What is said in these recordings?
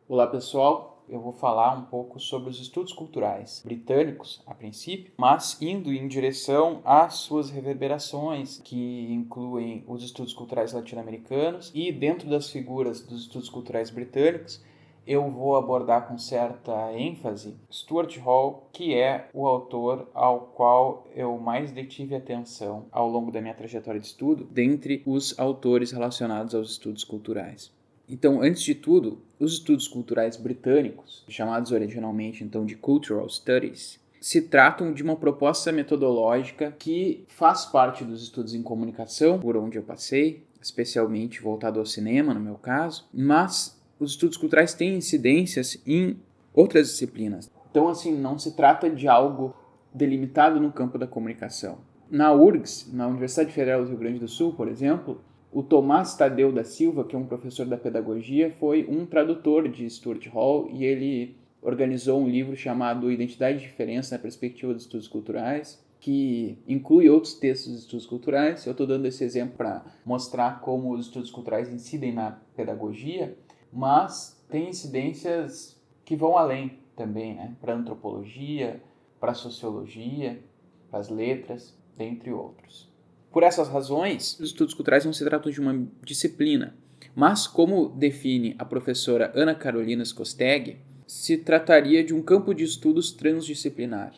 Olá pessoal, eu vou falar um pouco sobre os estudos culturais britânicos, a princípio, mas indo em direção às suas reverberações, que incluem os estudos culturais latino-americanos, e dentro das figuras dos estudos culturais britânicos, eu vou abordar com certa ênfase Stuart Hall, que é o autor ao qual eu mais detive atenção ao longo da minha trajetória de estudo, dentre os autores relacionados aos estudos culturais. Então, antes de tudo, os estudos culturais britânicos, chamados originalmente então de Cultural Studies, se tratam de uma proposta metodológica que faz parte dos estudos em comunicação, por onde eu passei, especialmente voltado ao cinema, no meu caso, mas os estudos culturais têm incidências em outras disciplinas. Então, assim, não se trata de algo delimitado no campo da comunicação. Na URGS, na Universidade Federal do Rio Grande do Sul, por exemplo, o Tomás Tadeu da Silva, que é um professor da pedagogia, foi um tradutor de Stuart Hall e ele organizou um livro chamado Identidade e Diferença na Perspectiva dos Estudos Culturais, que inclui outros textos de estudos culturais. Eu estou dando esse exemplo para mostrar como os estudos culturais incidem na pedagogia, mas tem incidências que vão além também, né? Para a antropologia, para a sociologia, para as letras, dentre outros. Por essas razões, os estudos culturais não se tratam de uma disciplina, mas, como define a professora Ana Carolina Skosteg, se trataria de um campo de estudos transdisciplinar.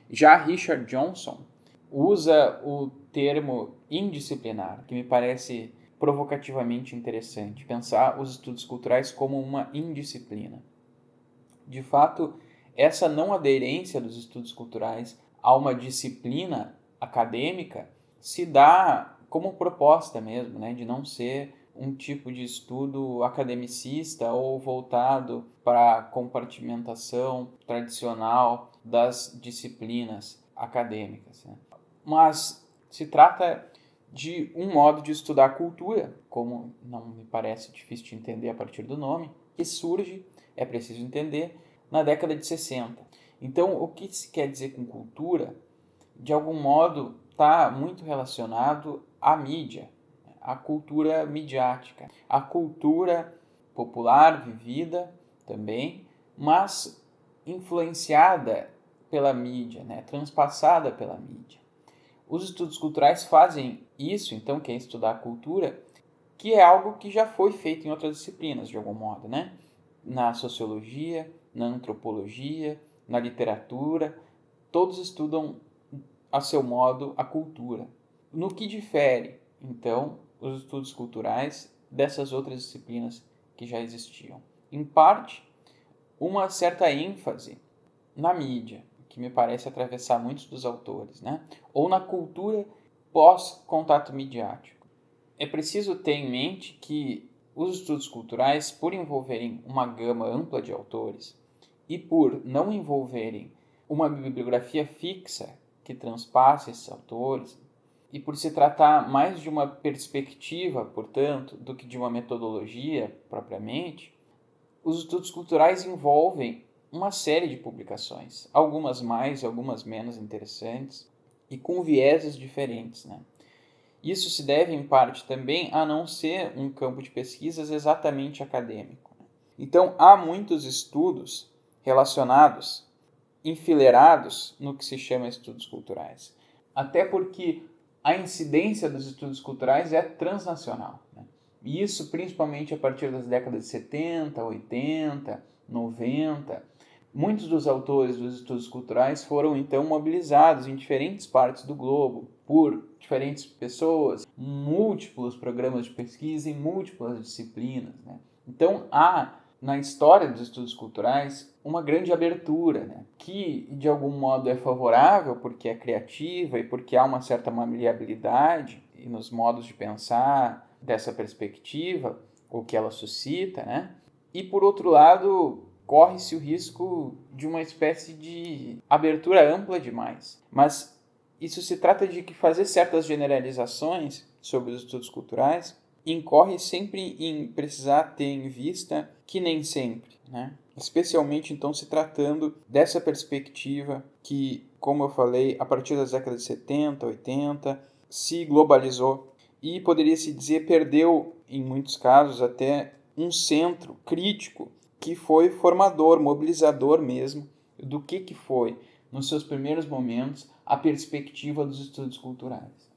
Já Richard Johnson usa o termo indisciplinar, que me parece provocativamente interessante, pensar os estudos culturais como uma indisciplina. De fato, essa não aderência dos estudos culturais a uma disciplina acadêmica se dá como proposta mesmo, né, de não ser um tipo de estudo academicista ou voltado para a compartimentação tradicional das disciplinas acadêmicas, né? Mas se trata de um modo de estudar a cultura, como não me parece difícil de entender a partir do nome, que surge, é preciso entender, na década de 60. Então, o que se quer dizer com cultura, de algum modo, está muito relacionado à mídia, à cultura midiática, à cultura popular vivida também, mas influenciada pela mídia, né? Transpassada pela mídia. Os estudos culturais fazem isso, então, que é estudar a cultura, que é algo que já foi feito em outras disciplinas, de algum modo, né? Na sociologia, na antropologia, na literatura, todos estudam a seu modo a cultura. No que difere, então, os estudos culturais dessas outras disciplinas que já existiam? Em parte, uma certa ênfase na mídia, que me parece atravessar muitos dos autores, né? Ou na cultura pós-contato midiático. É preciso ter em mente que os estudos culturais, por envolverem uma gama ampla de autores e por não envolverem uma bibliografia fixa que transpasse esses autores, e por se tratar mais de uma perspectiva, portanto, do que de uma metodologia propriamente, os estudos culturais envolvem uma série de publicações, algumas mais, algumas menos interessantes, e com vieses diferentes, né? Isso se deve, em parte, também a não ser um campo de pesquisas exatamente acadêmico. Então, há muitos estudos relacionados, enfileirados no que se chama estudos culturais. Até porque a incidência dos estudos culturais é transnacional, né? E isso principalmente a partir das décadas de 70, 80, 90. Muitos dos autores dos estudos culturais foram então mobilizados em diferentes partes do globo por diferentes pessoas, múltiplos programas de pesquisa em múltiplas disciplinas, né? Então há na história dos estudos culturais uma grande abertura, né? Que de algum modo é favorável porque é criativa e porque há uma certa maleabilidade nos modos de pensar dessa perspectiva, o que ela suscita, né? E por outro lado, corre-se o risco de uma espécie de abertura ampla demais. Mas isso se trata de que fazer certas generalizações sobre os estudos culturais incorre sempre em precisar ter em vista que nem sempre, né? Especialmente então se tratando dessa perspectiva que, como eu falei, a partir das décadas de 70, 80, se globalizou e poderia se dizer perdeu, em muitos casos, até um centro crítico que foi formador, mobilizador mesmo, do que foi, nos seus primeiros momentos, a perspectiva dos estudos culturais.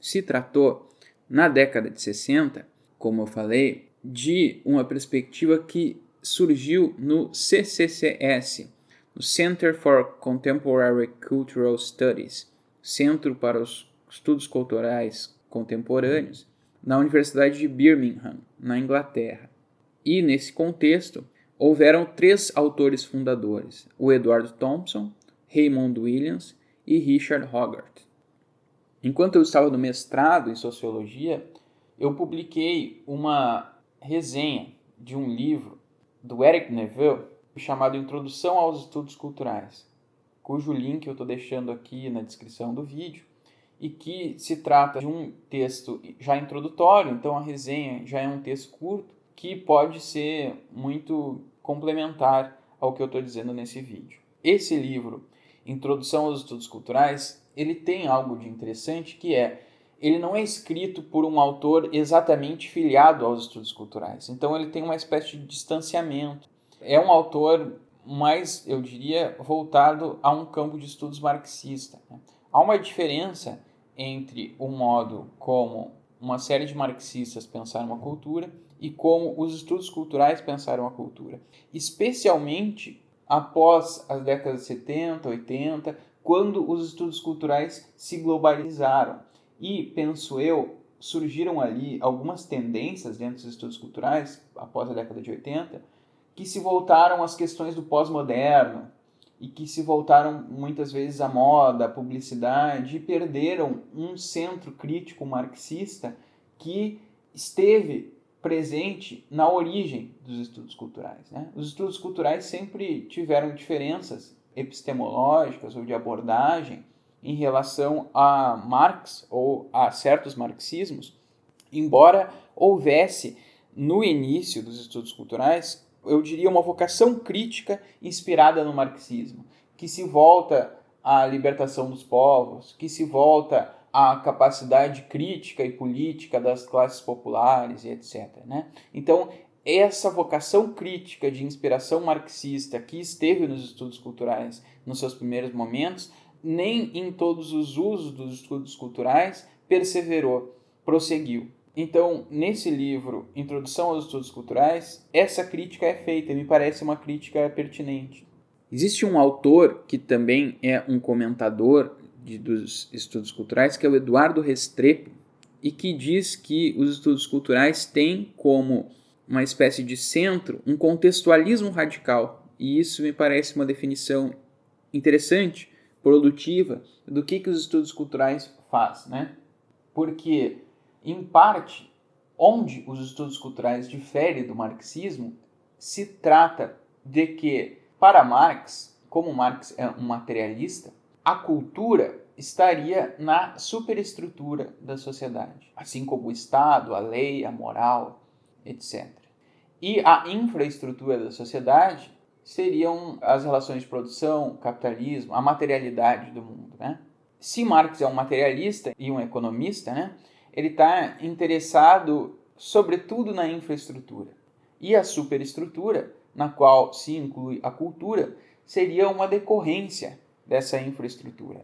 Se tratou, na década de 60, como eu falei, de uma perspectiva que surgiu no CCCS, no Center for Contemporary Cultural Studies, Centro para os Estudos Culturais Contemporâneos, na Universidade de Birmingham, na Inglaterra. E, nesse contexto, houveram 3 autores fundadores, o Edward Thompson, Raymond Williams e Richard Hogarth. Enquanto eu estava no mestrado em Sociologia, eu publiquei uma resenha de um livro do Eric Neville chamado Introdução aos Estudos Culturais, cujo link eu estou deixando aqui na descrição do vídeo, e que se trata de um texto já introdutório, então a resenha já é um texto curto, que pode ser muito complementar ao que eu estou dizendo nesse vídeo. Esse livro, Introdução aos Estudos Culturais, ele tem algo de interessante que ele não é escrito por um autor exatamente filiado aos estudos culturais, então ele tem uma espécie de distanciamento. É um autor mais, eu diria, voltado a um campo de estudos marxista. Há uma diferença entre o modo como uma série de marxistas pensaram a cultura e como os estudos culturais pensaram a cultura. Especialmente após as décadas de 70, 80, quando os estudos culturais se globalizaram. E, penso eu, surgiram ali algumas tendências dentro dos estudos culturais, após a década de 80, que se voltaram às questões do pós-moderno e que se voltaram muitas vezes à moda, à publicidade, e perderam um centro crítico marxista que esteve presente na origem dos estudos culturais. Os estudos culturais sempre tiveram diferenças epistemológicas ou de abordagem em relação a Marx ou a certos marxismos, embora houvesse no início dos estudos culturais, eu diria, uma vocação crítica inspirada no marxismo, que se volta à libertação dos povos, que se volta à capacidade crítica e política das classes populares e etc. Então, essa vocação crítica de inspiração marxista que esteve nos estudos culturais nos seus primeiros momentos, nem em todos os usos dos estudos culturais perseverou, prosseguiu. Então, nesse livro, Introdução aos Estudos Culturais, essa crítica é feita e me parece uma crítica pertinente. Existe um autor que também é um comentador dos estudos culturais, que é o Eduardo Restrepo, e que diz que os estudos culturais têm como uma espécie de centro um contextualismo radical. E isso me parece uma definição interessante, produtiva, do que os estudos culturais fazem, Porque, em parte, onde os estudos culturais diferem do marxismo, se trata de que, para Marx, como Marx é um materialista, a cultura estaria na superestrutura da sociedade, assim como o Estado, a lei, a moral, etc. E a infraestrutura da sociedade seriam as relações de produção, o capitalismo, a materialidade do mundo. Se Marx é um materialista e um economista, ele está interessado sobretudo na infraestrutura. E a superestrutura, na qual se inclui a cultura, seria uma decorrência dessa infraestrutura.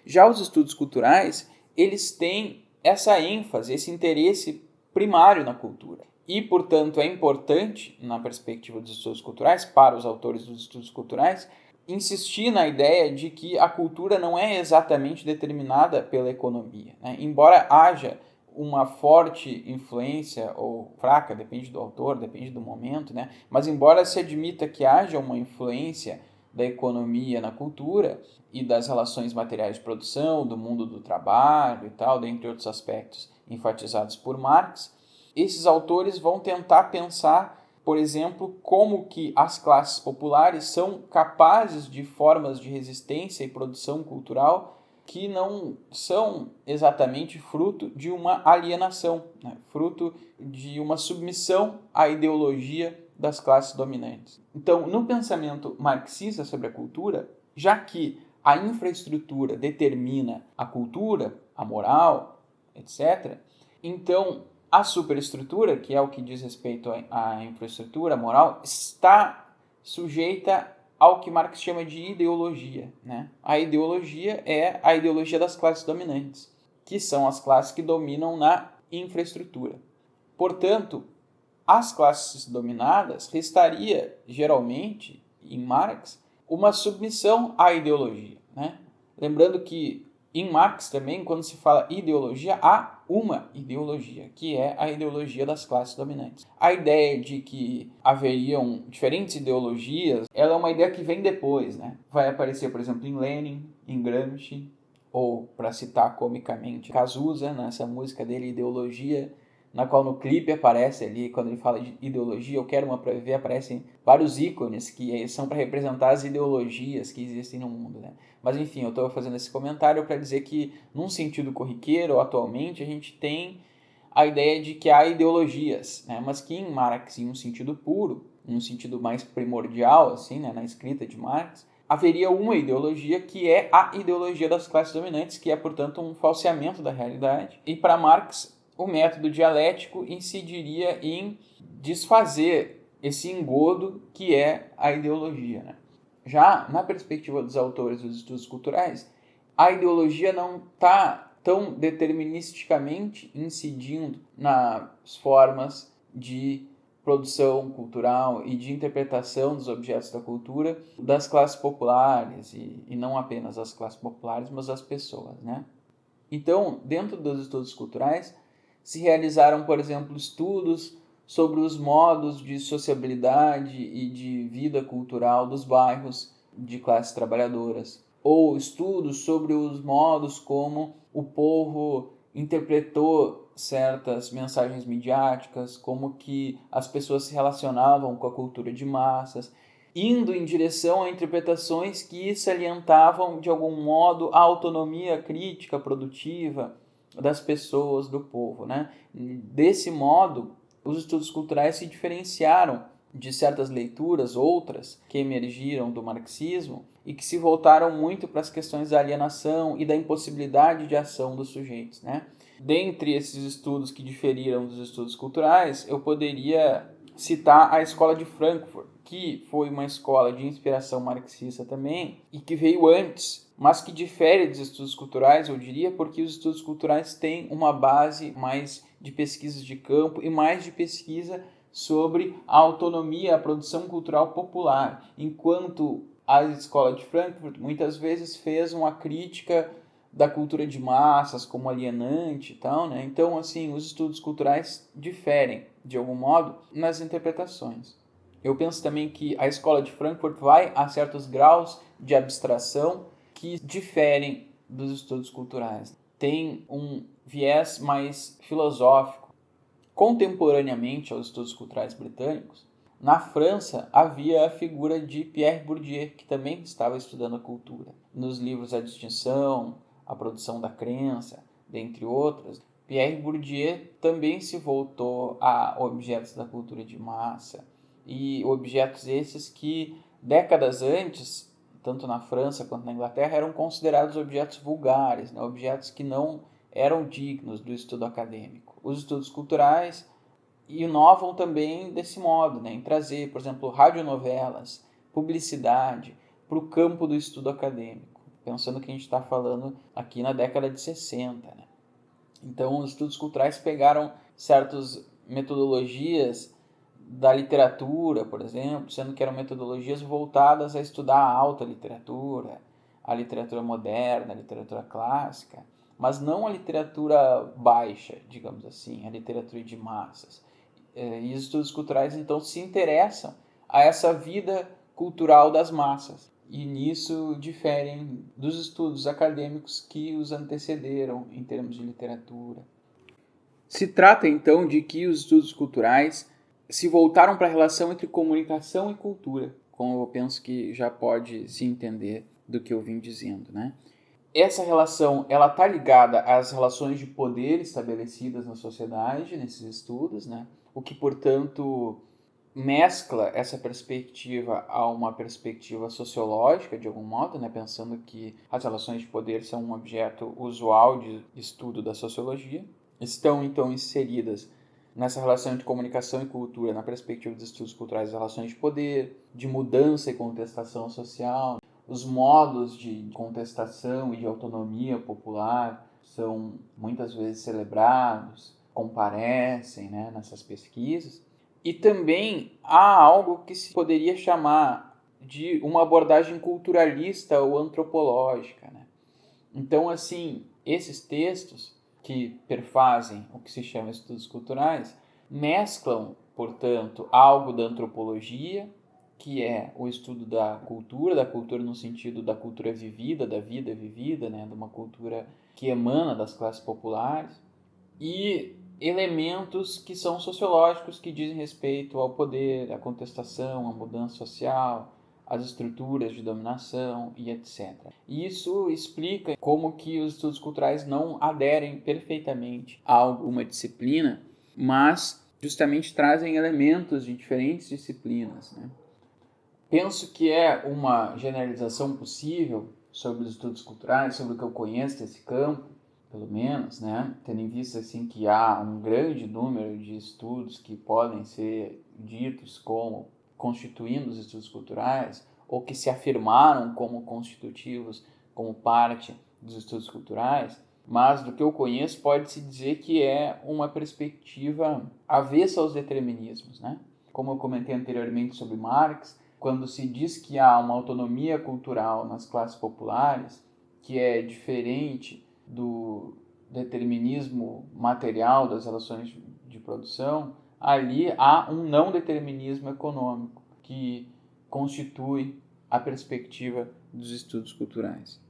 Já os estudos culturais, eles têm essa ênfase, esse interesse primário na cultura. E, portanto, é importante, na perspectiva dos estudos culturais, para os autores dos estudos culturais, insistir na ideia de que a cultura não é exatamente determinada pela economia. Embora haja uma forte influência, ou fraca, depende do autor, depende do momento, mas embora se admita que haja uma influência da economia na cultura e das relações materiais de produção, do mundo do trabalho e tal, dentre outros aspectos enfatizados por Marx, esses autores vão tentar pensar, por exemplo, como que as classes populares são capazes de formas de resistência e produção cultural que não são exatamente fruto de uma alienação, fruto de uma submissão à ideologia das classes dominantes. Então, no pensamento marxista sobre a cultura, já que a infraestrutura determina a cultura, a moral, etc., então A superestrutura, que é o que diz respeito à infraestrutura moral, está sujeita ao que Marx chama de ideologia, né? A ideologia é a ideologia das classes dominantes, que são as classes que dominam na infraestrutura. Portanto, as classes dominadas restaria, geralmente, em Marx, uma submissão à ideologia, né? Lembrando que em Marx também, quando se fala ideologia, há uma ideologia, que é a ideologia das classes dominantes. A ideia de que haveriam diferentes ideologias, ela é uma ideia que vem depois, né? Vai aparecer, por exemplo, em Lenin, em Gramsci, ou, para citar comicamente, Cazuza, nessa música dele, Ideologia, na qual no clipe aparece ali, quando ele fala de ideologia, eu quero uma pra ver, aparecem vários ícones que são para representar as ideologias que existem no mundo, né? Mas enfim, eu estou fazendo esse comentário para dizer que, num sentido corriqueiro, atualmente, a gente tem a ideia de que há ideologias, né? Mas que em Marx, em um sentido puro, em um sentido mais primordial, assim, né? Na escrita de Marx, haveria uma ideologia que é a ideologia das classes dominantes, que é, portanto, um falseamento da realidade. E para Marx, o método dialético incidiria em desfazer esse engodo que é a ideologia, né? Já na perspectiva dos autores dos estudos culturais, a ideologia não está tão deterministicamente incidindo nas formas de produção cultural e de interpretação dos objetos da cultura das classes populares, e não apenas as classes populares, mas as pessoas, né? Então, dentro dos estudos culturais, se realizaram, por exemplo, estudos sobre os modos de sociabilidade e de vida cultural dos bairros de classes trabalhadoras, ou estudos sobre os modos como o povo interpretou certas mensagens midiáticas, como que as pessoas se relacionavam com a cultura de massas, indo em direção a interpretações que salientavam de algum modo a autonomia crítica produtiva das pessoas, do povo, né? Desse modo, os estudos culturais se diferenciaram de certas leituras, outras que emergiram do marxismo e que se voltaram muito para as questões da alienação e da impossibilidade de ação dos sujeitos, né? Dentre esses estudos que diferiram dos estudos culturais, eu poderia citar a Escola de Frankfurt, que foi uma escola de inspiração marxista também e que veio antes, mas que difere dos estudos culturais, eu diria, porque os estudos culturais têm uma base mais de pesquisas de campo e mais de pesquisa sobre a autonomia, a produção cultural popular, enquanto a Escola de Frankfurt muitas vezes fez uma crítica da cultura de massas como alienante e tal, né? Então, assim, os estudos culturais diferem, de algum modo, nas interpretações. Eu penso também que a Escola de Frankfurt vai a certos graus de abstração que diferem dos estudos culturais. Tem um viés mais filosófico. Contemporaneamente aos estudos culturais britânicos, na França havia a figura de Pierre Bourdieu, que também estava estudando a cultura. Nos livros A Distinção, A Produção da Crença, dentre outros, Pierre Bourdieu também se voltou a objetos da cultura de massa, e objetos esses que, décadas antes, tanto na França quanto na Inglaterra, eram considerados objetos vulgares, né? Objetos que não eram dignos do estudo acadêmico. Os estudos culturais inovam também desse modo, né? Em trazer, por exemplo, radionovelas, publicidade para o campo do estudo acadêmico, pensando que a gente está falando aqui na década de 60, né? Então, os estudos culturais pegaram certas metodologias da literatura, por exemplo, sendo que eram metodologias voltadas a estudar a alta literatura, a literatura moderna, a literatura clássica, mas não a literatura baixa, digamos assim, a literatura de massas. E os estudos culturais, então, se interessam a essa vida cultural das massas. E nisso diferem dos estudos acadêmicos que os antecederam em termos de literatura. Se trata, então, de que os estudos culturais se voltaram para a relação entre comunicação e cultura, como eu penso que já pode se entender do que eu vim dizendo, né? Essa relação, ela está ligada às relações de poder estabelecidas na sociedade, nesses estudos, né? O que, portanto, mescla essa perspectiva a uma perspectiva sociológica, de algum modo, né? Pensando que as relações de poder são um objeto usual de estudo da sociologia. Estão, então, inseridas nessa relação entre comunicação e cultura, na perspectiva dos estudos culturais, as relações de poder, de mudança e contestação social, os modos de contestação e de autonomia popular são muitas vezes celebrados, comparecem, né, nessas pesquisas. E também há algo que se poderia chamar de uma abordagem culturalista ou antropológica, né? Então, assim, esses textos que perfazem o que se chama estudos culturais mesclam, portanto, algo da antropologia, que é o estudo da cultura no sentido da cultura vivida, da vida vivida, né, de uma cultura que emana das classes populares, e elementos que são sociológicos, que dizem respeito ao poder, à contestação, à mudança social, às estruturas de dominação e etc. E isso explica como que os estudos culturais não aderem perfeitamente a alguma disciplina, mas justamente trazem elementos de diferentes disciplinas, né? Penso que é uma generalização possível sobre os estudos culturais, sobre o que eu conheço desse campo, pelo menos, né? Tendo em vista assim, que há um grande número de estudos que podem ser ditos como constituindo os estudos culturais, ou que se afirmaram como constitutivos, como parte dos estudos culturais, mas do que eu conheço pode-se dizer que é uma perspectiva avessa aos determinismos, né? Como eu comentei anteriormente sobre Marx, quando se diz que há uma autonomia cultural nas classes populares, que é diferente do determinismo material das relações de produção, ali há um não determinismo econômico que constitui a perspectiva dos estudos culturais.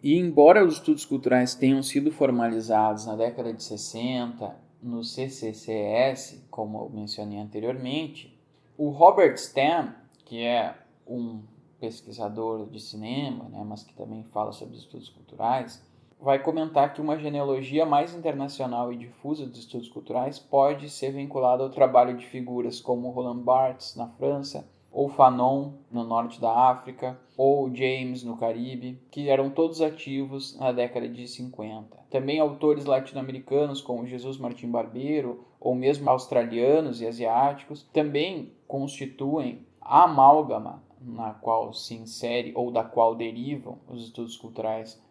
E embora os estudos culturais tenham sido formalizados na década de 60 no CCCS, como eu mencionei anteriormente, o Robert Stam, que é um pesquisador de cinema, né, mas que também fala sobre estudos culturais, vai comentar que uma genealogia mais internacional e difusa dos estudos culturais pode ser vinculada ao trabalho de figuras como Roland Barthes, na França, ou Fanon, no norte da África, ou James, no Caribe, que eram todos ativos na década de 50. Também autores latino-americanos como Jesus Martim Barbeiro, ou mesmo australianos e asiáticos, também constituem a amálgama na qual se insere ou da qual derivam os estudos culturais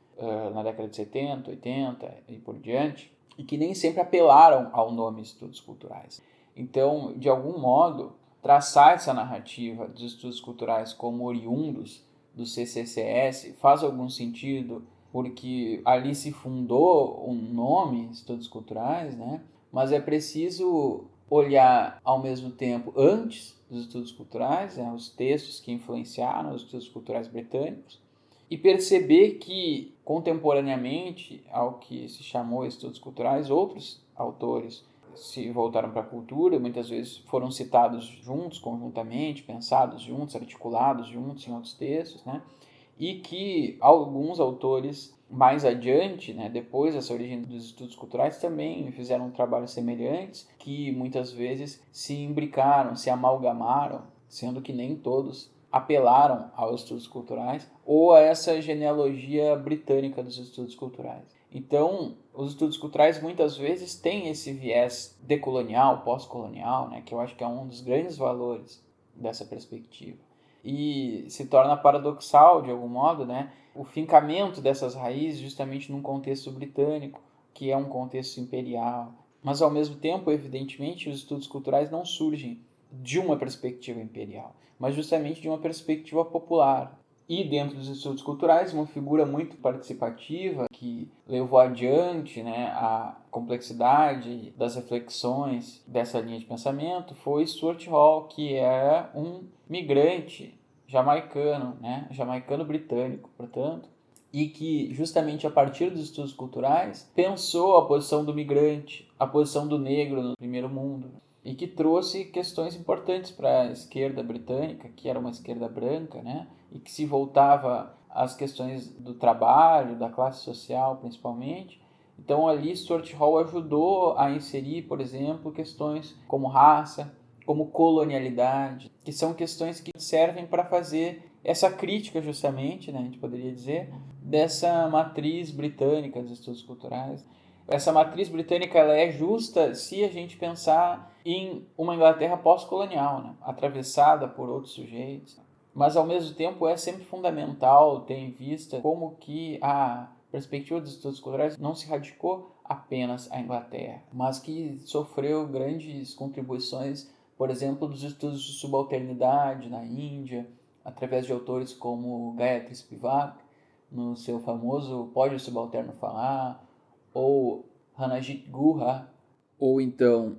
na década de 70, 80 e por diante, e que nem sempre apelaram ao nome estudos culturais. Então, de algum modo, traçar essa narrativa dos estudos culturais como oriundos do CCCS faz algum sentido, porque ali se fundou um nome, estudos culturais, né? Mas é preciso olhar ao mesmo tempo antes dos estudos culturais, né? Os textos que influenciaram os estudos culturais britânicos, e perceber que, contemporaneamente ao que se chamou estudos culturais, outros autores se voltaram para a cultura, muitas vezes foram citados juntos, conjuntamente, pensados juntos, articulados juntos em outros textos, né? E que alguns autores mais adiante, né, depois dessa origem dos estudos culturais, também fizeram trabalhos semelhantes, que muitas vezes se imbricaram, se amalgamaram, sendo que nem todos apelaram aos estudos culturais ou a essa genealogia britânica dos estudos culturais. Então, os estudos culturais muitas vezes têm esse viés decolonial, pós-colonial, né, que eu acho que é um dos grandes valores dessa perspectiva. E se torna paradoxal, de algum modo, né, o fincamento dessas raízes justamente num contexto britânico, que é um contexto imperial. Mas, ao mesmo tempo, evidentemente, os estudos culturais não surgem de uma perspectiva imperial, mas justamente de uma perspectiva popular. E dentro dos estudos culturais, uma figura muito participativa que levou adiante, né, a complexidade das reflexões dessa linha de pensamento foi Stuart Hall, que é um migrante jamaicano, né, jamaicano-britânico, portanto, e que justamente a partir dos estudos culturais pensou a posição do migrante, a posição do negro no primeiro mundo, e que trouxe questões importantes para a esquerda britânica, que era uma esquerda branca, né, e que se voltava às questões do trabalho, da classe social principalmente. Então ali Stuart Hall ajudou a inserir, por exemplo, questões como raça, como colonialidade, que são questões que servem para fazer essa crítica justamente, né, a gente poderia dizer, dessa matriz britânica dos estudos culturais. Essa matriz britânica ela é justa se a gente pensar em uma Inglaterra pós-colonial, né? Atravessada por outros sujeitos, mas ao mesmo tempo é sempre fundamental ter em vista como que a perspectiva dos estudos culturais não se radicou apenas à Inglaterra, mas que sofreu grandes contribuições, por exemplo, dos estudos de subalternidade na Índia, através de autores como Gayatri Spivak, no seu famoso Pode o Subalterno Falar, ou Ranajit Guha, ou então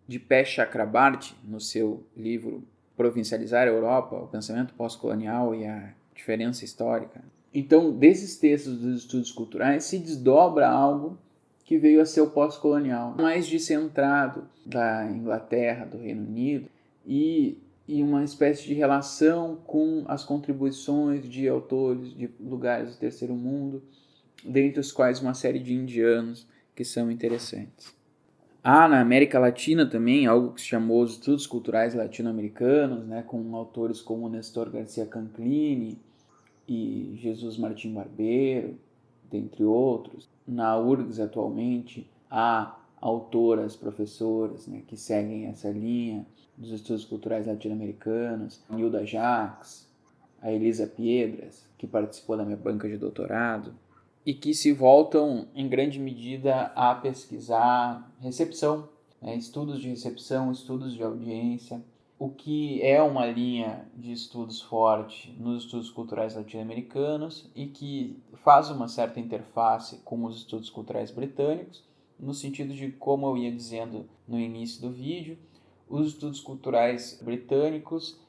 Dipesh Chakrabarty, no seu livro Provincializar a Europa, o pensamento pós-colonial e a diferença histórica. Então, desses textos dos estudos culturais se desdobra algo que veio a ser o pós-colonial, mais descentrado da Inglaterra, do Reino Unido, e uma espécie de relação com as contribuições de autores de lugares do terceiro mundo, dentre os quais uma série de indianos que são interessantes. Há na América Latina também algo que se chamou os estudos culturais latino-americanos, né, com autores como Nestor Garcia Canclini e Jesus Martim Barbeiro, dentre outros. Na URGS atualmente há autoras, professoras, né, que seguem essa linha dos estudos culturais latino-americanos, Nilda Jacques, a Elisa Piedras, que participou da minha banca de doutorado, e que se voltam em grande medida a pesquisar recepção, né, estudos de recepção, estudos de audiência, o que é uma linha de estudos forte nos estudos culturais latino-americanos e que faz uma certa interface com os estudos culturais britânicos, no sentido de, como eu ia dizendo no início do vídeo, os estudos culturais britânicos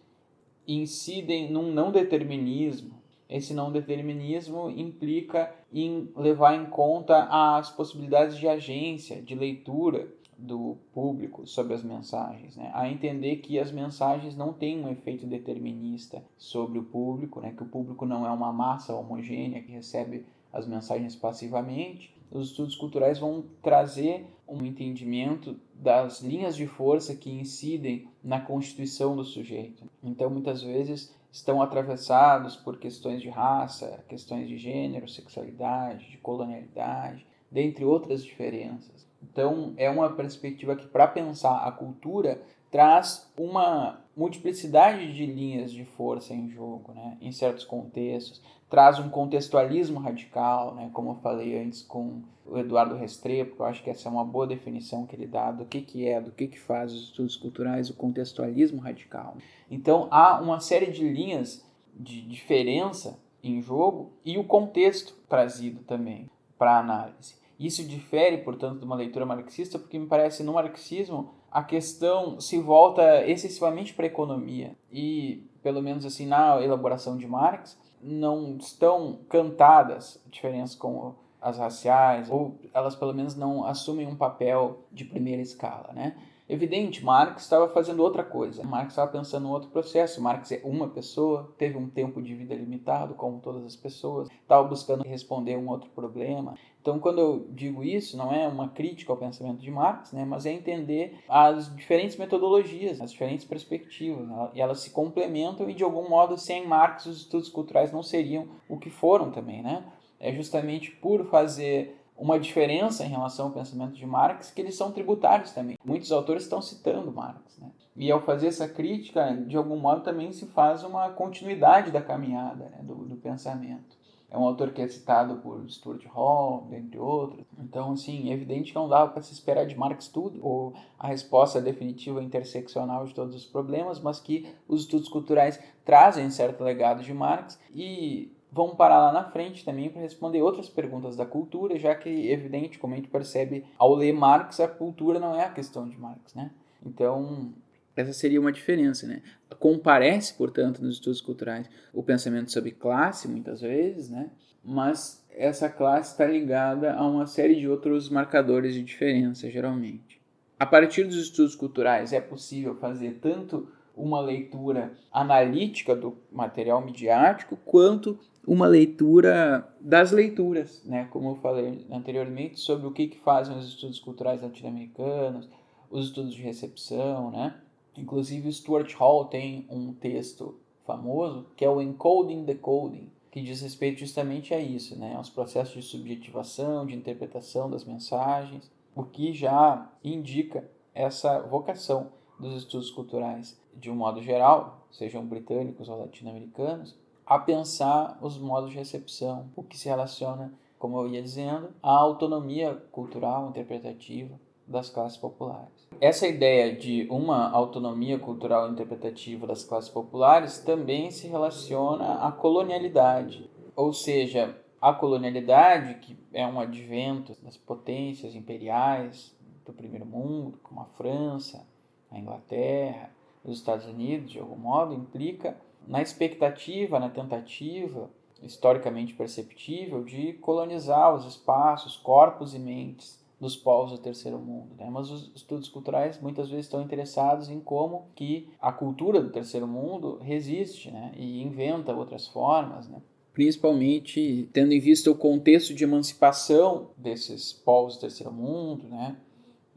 incidem num não determinismo. Esse não determinismo implica em levar em conta as possibilidades de agência, de leitura do público sobre as mensagens, né? A entender que as mensagens não têm um efeito determinista sobre o público, né? Que o público não é uma massa homogênea que recebe as mensagens passivamente. Os estudos culturais vão trazer um entendimento das linhas de força que incidem na constituição do sujeito. Então, muitas vezes, estão atravessados por questões de raça, questões de gênero, sexualidade, de colonialidade, dentre outras diferenças. Então, é uma perspectiva que, para pensar a cultura, traz uma multiplicidade de linhas de força em jogo, né? Em certos contextos. Traz um contextualismo radical, né? Como eu falei antes com o Eduardo Restrepo, que eu acho que essa é uma boa definição que ele dá do que faz os estudos culturais, o contextualismo radical. Então, há uma série de linhas de diferença em jogo e o contexto trazido também para a análise. Isso difere, portanto, de uma leitura marxista, porque me parece no marxismo a questão se volta excessivamente para a economia e, pelo menos assim, na elaboração de Marx, não estão cantadas diferenças como as raciais, ou elas pelo menos não assumem um papel de primeira escala, né? Evidente, Marx estava fazendo outra coisa. Marx estava pensando em outro processo. Marx é uma pessoa, teve um tempo de vida limitado, como todas as pessoas, estava buscando responder um outro problema. Então, quando eu digo isso, não é uma crítica ao pensamento de Marx, né, mas é entender as diferentes metodologias, as diferentes perspectivas, e elas se complementam e, de algum modo, sem Marx, os estudos culturais não seriam o que foram também, né? É justamente por fazer uma diferença em relação ao pensamento de Marx que eles são tributários também. Muitos autores estão citando Marx, né? E ao fazer essa crítica, de algum modo também se faz uma continuidade da caminhada, né, do pensamento. É um autor que é citado por Stuart Hall, entre outros. Então, assim, é evidente que não dava para se esperar de Marx tudo, ou a resposta definitiva interseccional de todos os problemas, mas que os estudos culturais trazem certo legado de Marx e vão parar lá na frente também para responder outras perguntas da cultura, já que, evidente, como a gente percebe ao ler Marx, a cultura não é a questão de Marx, né? Então, essa seria uma diferença, né? Comparece, portanto, nos estudos culturais o pensamento sobre classe, muitas vezes, né? Mas essa classe está ligada a uma série de outros marcadores de diferença, geralmente. A partir dos estudos culturais é possível fazer tanto uma leitura analítica do material midiático, quanto uma leitura das leituras, né? Como eu falei anteriormente, sobre o que fazem os estudos culturais latino-americanos, os estudos de recepção, né? Inclusive, Stuart Hall tem um texto famoso, que é o Encoding Decoding, que diz respeito justamente a isso, né? Aos processos de subjetivação, de interpretação das mensagens, o que já indica essa vocação dos estudos culturais, de um modo geral, sejam britânicos ou latino-americanos, a pensar os modos de recepção, o que se relaciona, como eu ia dizendo, à autonomia cultural interpretativa das classes populares. Essa ideia de uma autonomia cultural interpretativa das classes populares também se relaciona à colonialidade, ou seja, a colonialidade, que é um advento das potências imperiais do primeiro mundo, como a França, a Inglaterra, os Estados Unidos, de algum modo, implica na expectativa, na tentativa, historicamente perceptível, de colonizar os espaços, corpos e mentes dos povos do terceiro mundo, né? Mas os estudos culturais muitas vezes estão interessados em como que a cultura do terceiro mundo resiste, né? E inventa outras formas, né? Principalmente tendo em vista o contexto de emancipação desses povos do terceiro mundo, né?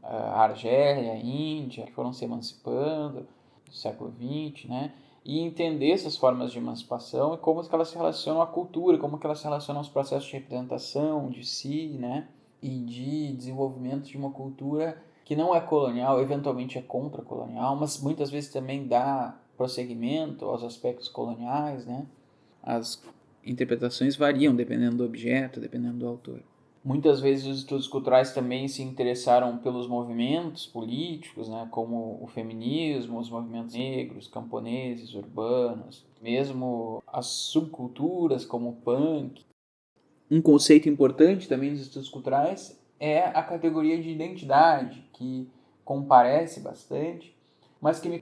A Argélia, a Índia, que foram se emancipando no século XX, né? E entender essas formas de emancipação e como que elas se relacionam à cultura, como que elas se relacionam aos processos de representação de si, né? E de desenvolvimento de uma cultura que não é colonial, eventualmente é contra-colonial, mas muitas vezes também dá prosseguimento aos aspectos coloniais, né? As interpretações variam dependendo do objeto, dependendo do autor. Muitas vezes os estudos culturais também se interessaram pelos movimentos políticos, né, como o feminismo, os movimentos negros, camponeses, urbanos, mesmo as subculturas como o punk. Um conceito importante também nos estudos culturais é a categoria de identidade, que comparece bastante, mas que me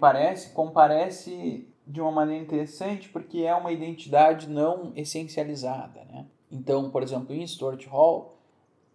comparece de uma maneira interessante porque é uma identidade não essencializada, né? Então, por exemplo, em Stuart Hall,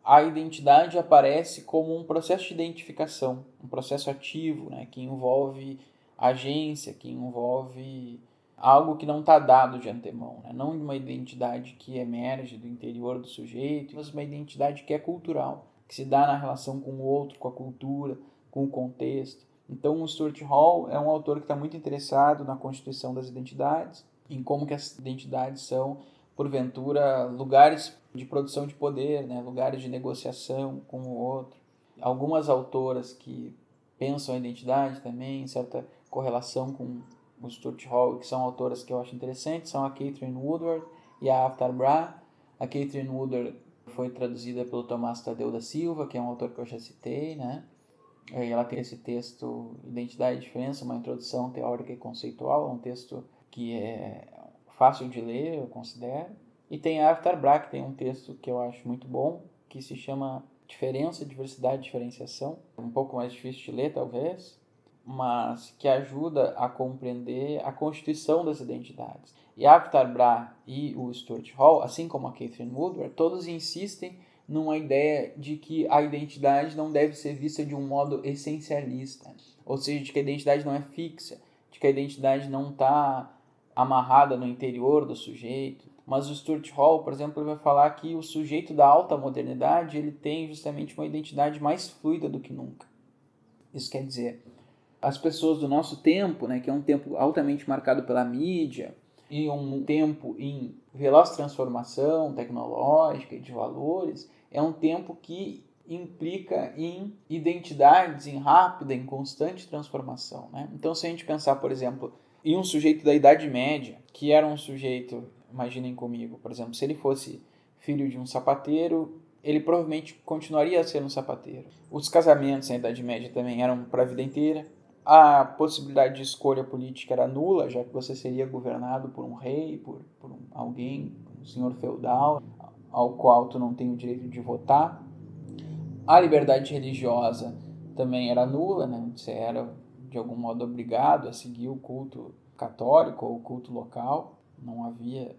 a identidade aparece como um processo de identificação, um processo ativo, né, que envolve agência, que envolve algo que não está dado de antemão, né? Não uma identidade que emerge do interior do sujeito, mas uma identidade que é cultural, que se dá na relação com o outro, com a cultura, com o contexto. Então, o Stuart Hall é um autor que está muito interessado na constituição das identidades, em como que as identidades são, porventura, lugares de produção de poder, né? Lugares de negociação com o outro. Algumas autoras que pensam a identidade também, em certa correlação com o Stuart Hall, que são autoras que eu acho interessantes, são a Catherine Woodward e a Aftar Bra. A Catherine Woodward foi traduzida pelo Tomás Tadeu da Silva, que é um autor que eu já citei, né? E ela tem esse texto Identidade e Diferença, uma introdução teórica e conceitual, um texto que é fácil de ler, eu considero. E tem a Aftar Bra, que tem um texto que eu acho muito bom, que se chama Diferença, Diversidade e Diferenciação. Um pouco mais difícil de ler, talvez, mas que ajuda a compreender a constituição das identidades. E a Aftar Bra e o Stuart Hall, assim como a Catherine Woodward, todos insistem numa ideia de que a identidade não deve ser vista de um modo essencialista, ou seja, de que a identidade não é fixa, de que a identidade não está amarrada no interior do sujeito. Mas o Stuart Hall, por exemplo, ele vai falar que o sujeito da alta modernidade ele tem justamente uma identidade mais fluida do que nunca. Isso quer dizer, as pessoas do nosso tempo, né, que é um tempo altamente marcado pela mídia, e um tempo em veloz transformação tecnológica e de valores, é um tempo que implica em identidades em rápida, em constante transformação, né? Então, se a gente pensar, por exemplo, em um sujeito da Idade Média, que era um sujeito, imaginem comigo, por exemplo, se ele fosse filho de um sapateiro, ele provavelmente continuaria sendo um sapateiro. Os casamentos na Idade Média também eram para a vida inteira. A possibilidade de escolha política era nula, já que você seria governado por um rei, por alguém, um senhor feudal, ao qual tu não tem o direito de votar. A liberdade religiosa também era nula, né? Você era, de algum modo, obrigado a seguir o culto católico ou o culto local. Não havia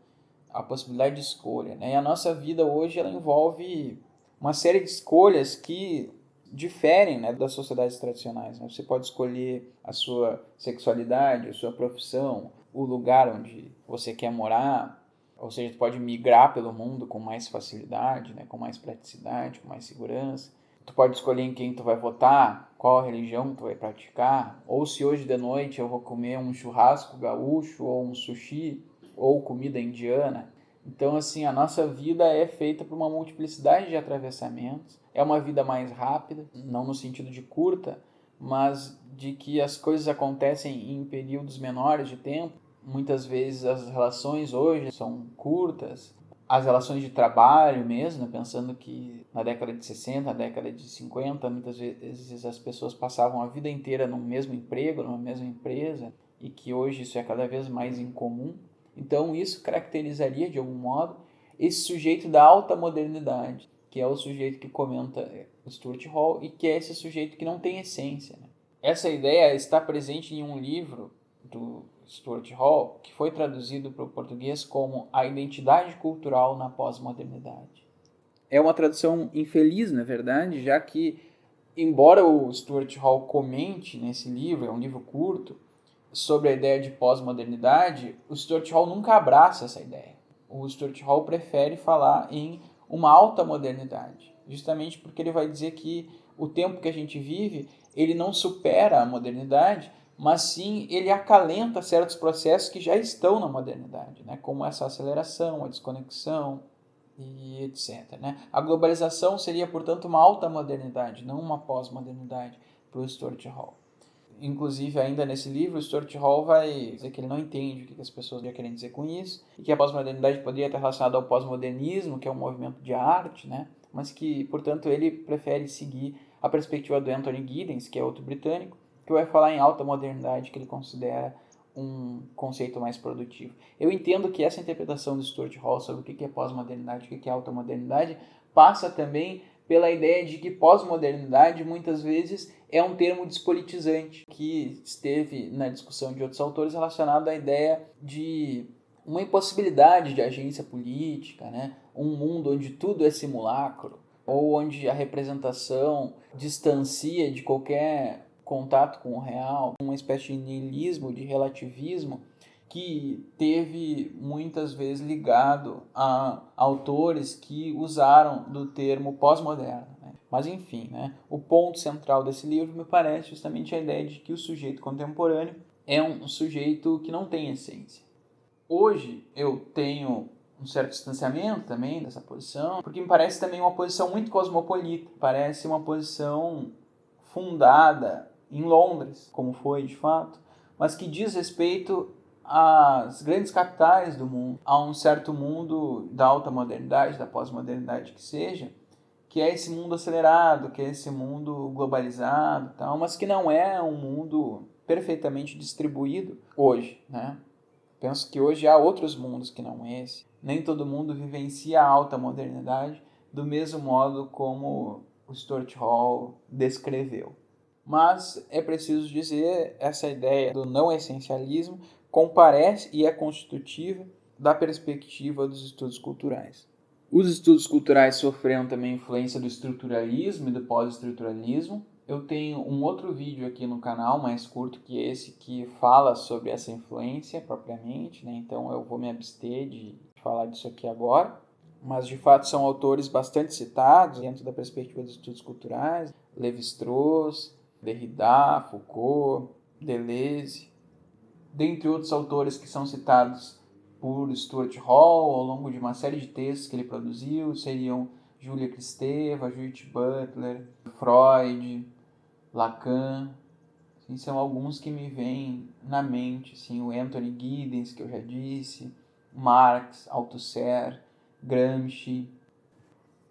a possibilidade de escolha, né? E a nossa vida hoje ela envolve uma série de escolhas que diferem, né, das sociedades tradicionais, né? Você pode escolher a sua sexualidade, a sua profissão, o lugar onde você quer morar, ou seja, você pode migrar pelo mundo com mais facilidade, né, com mais praticidade, com mais segurança. Tu pode escolher em quem tu vai votar, qual religião tu vai praticar, ou se hoje de noite eu vou comer um churrasco gaúcho ou um sushi ou comida indiana. Então, assim, a nossa vida é feita por uma multiplicidade de atravessamentos. É uma vida mais rápida, não no sentido de curta, mas de que as coisas acontecem em períodos menores de tempo. Muitas vezes as relações hoje são curtas, as relações de trabalho mesmo, né? Pensando que na década de 60, na década de 50, muitas vezes as pessoas passavam a vida inteira no mesmo emprego, numa mesma empresa, e que hoje isso é cada vez mais incomum. Então isso caracterizaria de algum modo esse sujeito da alta modernidade, que é o sujeito que comenta o Stuart Hall e que é esse sujeito que não tem essência, né? Essa ideia está presente em um livro do Stuart Hall, que foi traduzido para o português como A Identidade Cultural na Pós-Modernidade. É uma tradução infeliz, na verdade, já que, embora o Stuart Hall comente nesse livro, é um livro curto, sobre a ideia de pós-modernidade, o Stuart Hall nunca abraça essa ideia. O Stuart Hall prefere falar em uma alta modernidade, justamente porque ele vai dizer que o tempo que a gente vive, ele não supera a modernidade, mas sim ele acalenta certos processos que já estão na modernidade, né? Como essa aceleração, a desconexão e etc. Né? A globalização seria, portanto, uma alta modernidade, não uma pós-modernidade para o Stuart Hall. Inclusive, ainda nesse livro, o Stuart Hall vai dizer que ele não entende o que as pessoas querem dizer com isso, e que a pós-modernidade poderia estar relacionada ao pós-modernismo, que é um movimento de arte, né? Mas que, portanto, ele prefere seguir a perspectiva do Anthony Giddens, que é outro britânico, que vai falar em alta modernidade, que ele considera um conceito mais produtivo. Eu entendo que essa interpretação do Stuart Hall sobre o que é pós-modernidade e o que é alta modernidade passa também pela ideia de que pós-modernidade muitas vezes é um termo despolitizante, que esteve na discussão de outros autores relacionado à ideia de uma impossibilidade de agência política, né? Um mundo onde tudo é simulacro, ou onde a representação distancia de qualquer contato com o real, uma espécie de niilismo, de relativismo, que teve muitas vezes ligado a autores que usaram do termo pós-moderno. Né? Mas enfim, né? O ponto central desse livro me parece justamente a ideia de que o sujeito contemporâneo é um sujeito que não tem essência. Hoje eu tenho um certo distanciamento também dessa posição, porque me parece também uma posição muito cosmopolita, parece uma posição fundada em Londres, como foi de fato, mas que diz respeito às grandes capitais do mundo, a um certo mundo da alta modernidade, da pós-modernidade que seja, que é esse mundo acelerado, que é esse mundo globalizado, tal, mas que não é um mundo perfeitamente distribuído hoje, né? Penso que hoje há outros mundos que não esse. Nem todo mundo vivencia a alta modernidade do mesmo modo como o Stuart Hall descreveu. Mas é preciso dizer, essa ideia do não essencialismo comparece e é constitutiva da perspectiva dos estudos culturais. Os estudos culturais sofreram também influência do estruturalismo e do pós-estruturalismo. Eu tenho um outro vídeo aqui no canal, mais curto que esse, que fala sobre essa influência propriamente, né? Então eu vou me abster de falar disso aqui agora. Mas de fato são autores bastante citados dentro da perspectiva dos estudos culturais. Lévi-Strauss, Derrida, Foucault, Deleuze, dentre outros autores que são citados por Stuart Hall ao longo de uma série de textos que ele produziu, seriam Julia Kristeva, Judith Butler, Freud, Lacan. Assim, são alguns que me vêm na mente, assim, o Anthony Giddens, que eu já disse, Marx, Althusser, Gramsci.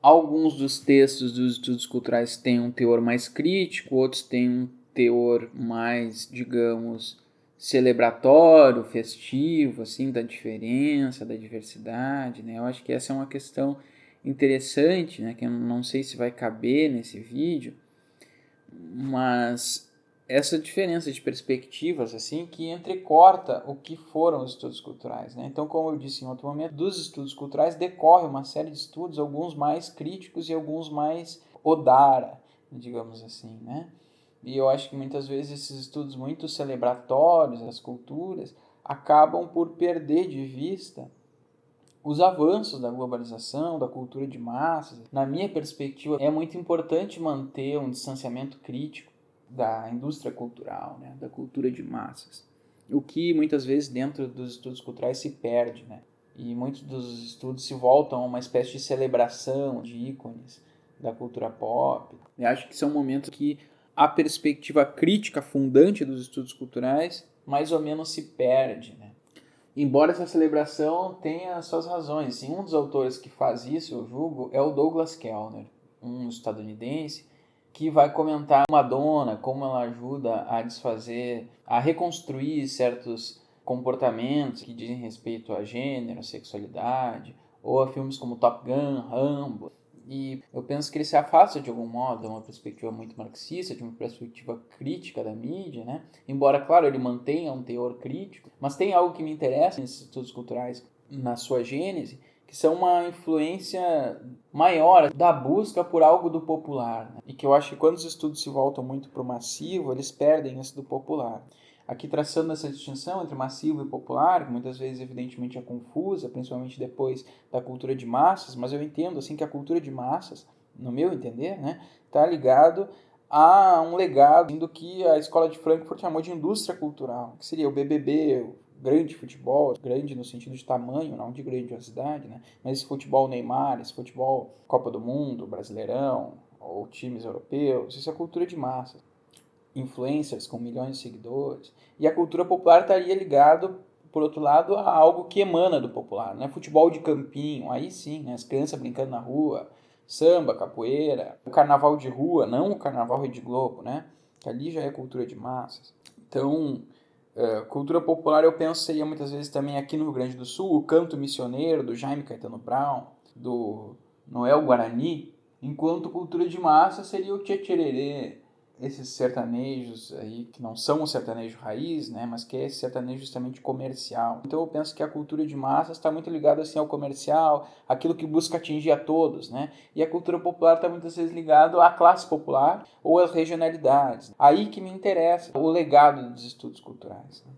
Alguns dos textos dos estudos culturais têm um teor mais crítico, outros têm um teor mais, digamos, celebratório, festivo, assim, da diferença, da diversidade, né? Eu acho que essa é uma questão interessante, né? Que eu não sei se vai caber nesse vídeo, mas essa diferença de perspectivas, assim, que entrecorta o que foram os estudos culturais, né? Então, como eu disse em outro momento, dos estudos culturais decorre uma série de estudos, alguns mais críticos e alguns mais odara, digamos assim, né? E eu acho que muitas vezes esses estudos muito celebratórios das culturas acabam por perder de vista os avanços da globalização, da cultura de massas. Na minha perspectiva, é muito importante manter um distanciamento crítico da indústria cultural, né, da cultura de massas. O que muitas vezes dentro dos estudos culturais se perde, né? e muitos dos estudos se voltam a uma espécie de celebração de ícones da cultura pop. Eu acho que são momentos que a perspectiva crítica fundante dos estudos culturais mais ou menos se perde, né? Embora essa celebração tenha suas razões. Um dos autores que faz isso, eu julgo, é o Douglas Kellner, um estadunidense, que vai comentar Madonna, como ela ajuda a desfazer, a reconstruir certos comportamentos que dizem respeito a gênero, a sexualidade, ou a filmes como Top Gun, Rambo. E eu penso que ele se afasta de algum modo de uma perspectiva muito marxista, de uma perspectiva crítica da mídia, né? Embora, claro, ele mantenha um teor crítico, mas tem algo que me interessa nesses estudos culturais, na sua gênese, que são uma influência maior da busca por algo do popular, né? E que eu acho que quando os estudos se voltam muito para o massivo, eles perdem esse do popular. Aqui traçando essa distinção entre massivo e popular, que muitas vezes evidentemente é confusa, principalmente depois da cultura de massas, mas eu entendo assim que a cultura de massas, no meu entender, né, está ligado a um legado do que a escola de Frankfurt chamou de indústria cultural, que seria o BBB, o grande futebol, grande no sentido de tamanho, não de grandiosidade, né, mas esse futebol Neymar, esse futebol Copa do Mundo, Brasileirão, ou times europeus, isso é cultura de massas. Influencers com milhões de seguidores, e a cultura popular estaria ligado, por outro lado, a algo que emana do popular, né? Futebol de campinho, aí sim, né? As crianças brincando na rua, samba, capoeira, o carnaval de rua, não o carnaval Rede Globo, né? Que ali já é cultura de massas. Então, cultura popular eu penso seria muitas vezes também aqui no Rio Grande do Sul, o canto missioneiro do Jaime Caetano Brown, do Noel Guarani, enquanto cultura de massa seria o tchê-tchê-rerê, esses sertanejos aí, que não são o sertanejo raiz, né, mas que é esse sertanejo justamente comercial. Então eu penso que a cultura de massas está muito ligada assim, ao comercial, aquilo que busca atingir a todos, né, e a cultura popular está muitas vezes ligada à classe popular ou às regionalidades. Aí que me interessa o legado dos estudos culturais. Né?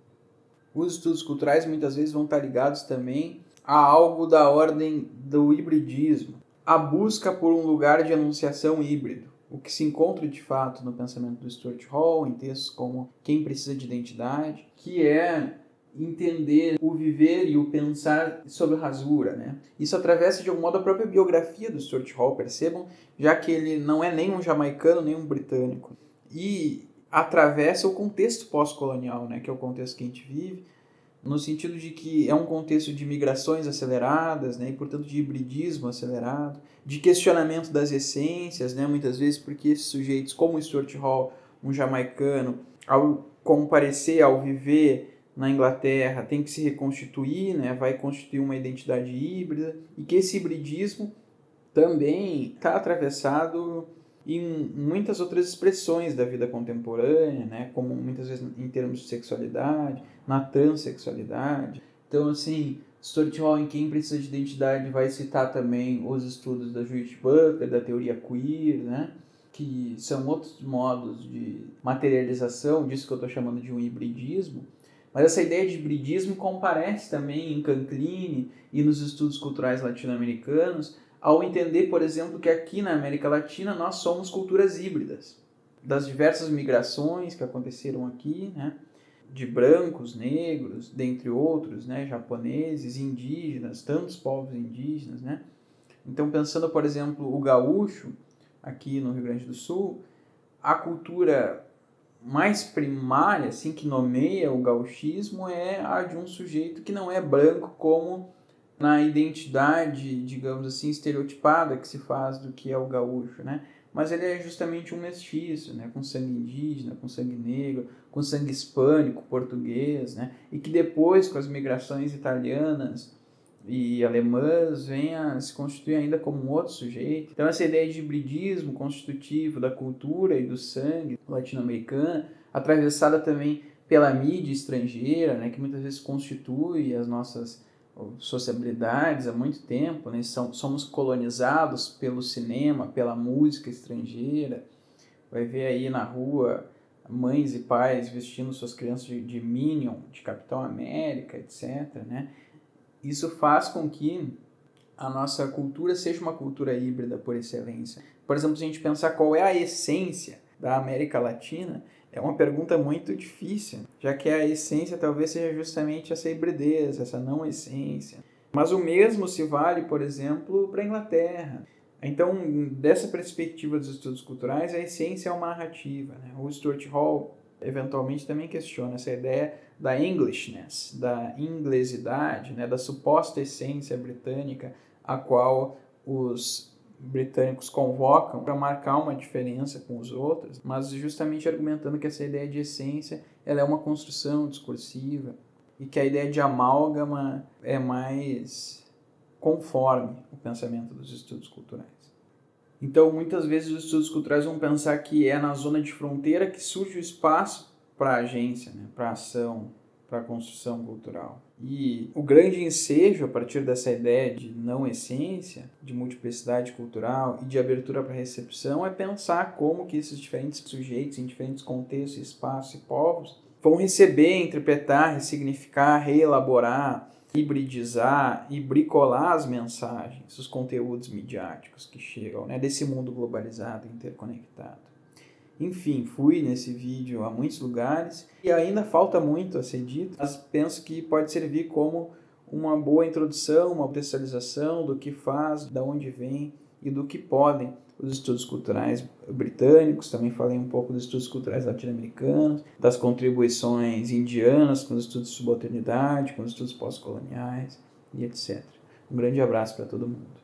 Os estudos culturais muitas vezes vão estar ligados também a algo da ordem do hibridismo, a busca por um lugar de enunciação híbrido. O que se encontra de fato no pensamento do Stuart Hall, em textos como Quem Precisa de Identidade, que é entender o viver e o pensar sobre rasura, né? Isso atravessa de algum modo a própria biografia do Stuart Hall, percebam, já que ele não é nem um jamaicano nem um britânico. E atravessa o contexto pós-colonial, né? Que é o contexto que a gente vive, no sentido de que é um contexto de migrações aceleradas, né, e portanto de hibridismo acelerado, de questionamento das essências, né, muitas vezes porque esses sujeitos, como o Stuart Hall, um jamaicano, ao comparecer, ao viver na Inglaterra, tem que se reconstituir, né, vai constituir uma identidade híbrida, e que esse hibridismo também está atravessado em muitas outras expressões da vida contemporânea, né? Como muitas vezes em termos de sexualidade, na transexualidade. Então, assim, Stuart Hall, em Quem Precisa de Identidade, vai citar também os estudos da Judith Butler, da teoria queer, né? Que são outros modos de materialização disso que eu estou chamando de um hibridismo. Mas essa ideia de hibridismo comparece também em Canclini e nos estudos culturais latino-americanos, ao entender, por exemplo, que aqui na América Latina nós somos culturas híbridas, das diversas migrações que aconteceram aqui, né, de brancos, negros, dentre outros, né, japoneses, indígenas, tantos povos indígenas, né. Então, pensando, por exemplo, o gaúcho, aqui no Rio Grande do Sul, a cultura mais primária, assim, que nomeia o gauchismo é a de um sujeito que não é branco como na identidade, digamos assim, estereotipada que se faz do que é o gaúcho, né? Mas ele é justamente um mestiço, né? Com sangue indígena, com sangue negro, com sangue hispânico, português, né? E que depois, com as migrações italianas e alemãs, vem a se constituir ainda como um outro sujeito. Então essa ideia de hibridismo constitutivo da cultura e do sangue latino-americana, atravessada também pela mídia estrangeira, né? Que muitas vezes constitui as nossas sociabilidades há muito tempo, né? Somos colonizados pelo cinema, pela música estrangeira. Vai ver aí na rua mães e pais vestindo suas crianças de Minion, de Capitão América, etc. Né? Isso faz com que a nossa cultura seja uma cultura híbrida por excelência. Por exemplo, se a gente pensar qual é a essência da América Latina, é uma pergunta muito difícil, já que a essência talvez seja justamente essa hibridez, essa não essência. Mas o mesmo se vale, por exemplo, para a Inglaterra. Então, dessa perspectiva dos estudos culturais, a essência é uma narrativa, né? O Stuart Hall, eventualmente, também questiona essa ideia da Englishness, da inglesidade, né? Da suposta essência britânica, a qual os britânicos convocam para marcar uma diferença com os outros, mas justamente argumentando que essa ideia de essência ela é uma construção discursiva e que a ideia de amálgama é mais conforme o pensamento dos estudos culturais. Então, muitas vezes os estudos culturais vão pensar que é na zona de fronteira que surge o espaço para a agência, né? Para a ação, para a construção cultural. E o grande ensejo, a partir dessa ideia de não essência, de multiplicidade cultural e de abertura para a recepção, é pensar como que esses diferentes sujeitos, em diferentes contextos, espaços e povos, vão receber, interpretar, ressignificar, reelaborar, hibridizar e bricolar as mensagens, os conteúdos midiáticos que chegam, né, desse mundo globalizado, interconectado. Enfim, fui nesse vídeo a muitos lugares e ainda falta muito a ser dito, mas penso que pode servir como uma boa introdução, uma contextualização do que faz, de onde vem e do que podem os estudos culturais britânicos. Também falei um pouco dos estudos culturais latino-americanos, das contribuições indianas com os estudos de subalternidade, com os estudos pós-coloniais e etc. Um grande abraço para todo mundo.